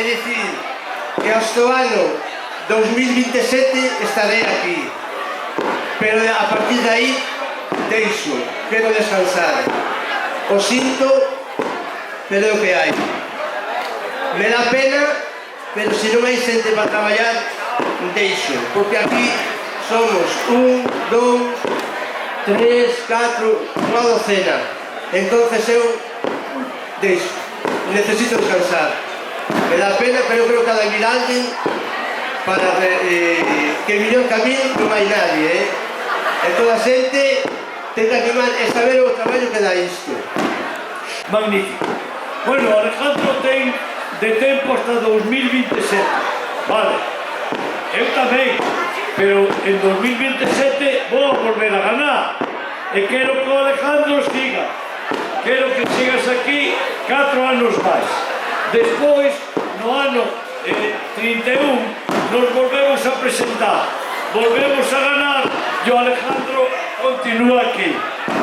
dicir que hasta o ano 2027 estaré aquí, pero a partir de aí deixo, quero descansar. O sinto, pero é o que hai. Me dá pena, pero se non hai xente para traballar, deixo, porque aquí somos 1, 2, 3, 4, unha docena. Entonces eu deixo, necesito descansar. Me dá pena, pero creo que ha de vir alguén para que mellor que a mí non hai nadie, e toda a xente ten que animar e saber o traballo que dá isto. Magnífico. Bueno, Alejandro ten de tempo hasta 2027. Vale. Eu tamén, pero en 2027 vou a volver a ganar. E quero que o Alejandro siga. Quero que sigas aquí 4 anos máis. Despois, no ano 31, nos volvemos a presentar. Volvemos a ganar e o Alejandro continúa aquí.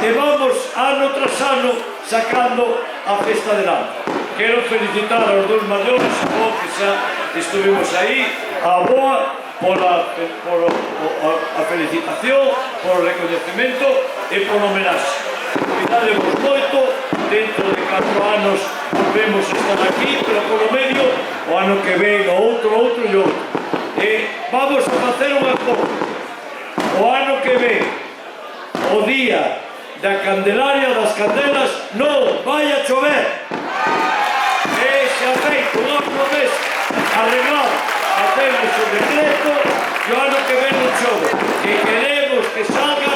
E vamos ano tras ano sacando a festa adelante. Quero felicitar aos dos maiores, que xa estuvimos aí, a boa pola a felicitación, polo recoñecemento e polo homenaxe. Cuidadevos moito, dentro de 4 anos volvemos a estar aquí, pero polo medio o ano que ven, o outro e outro. E vamos a facer unha cousa. O ano que ven, o día da Candelaria das Candelas, non vai a chover. E xa feito unha promesa arreglada, facemos o decreto que o ano que ven non chove. Que queremos que salga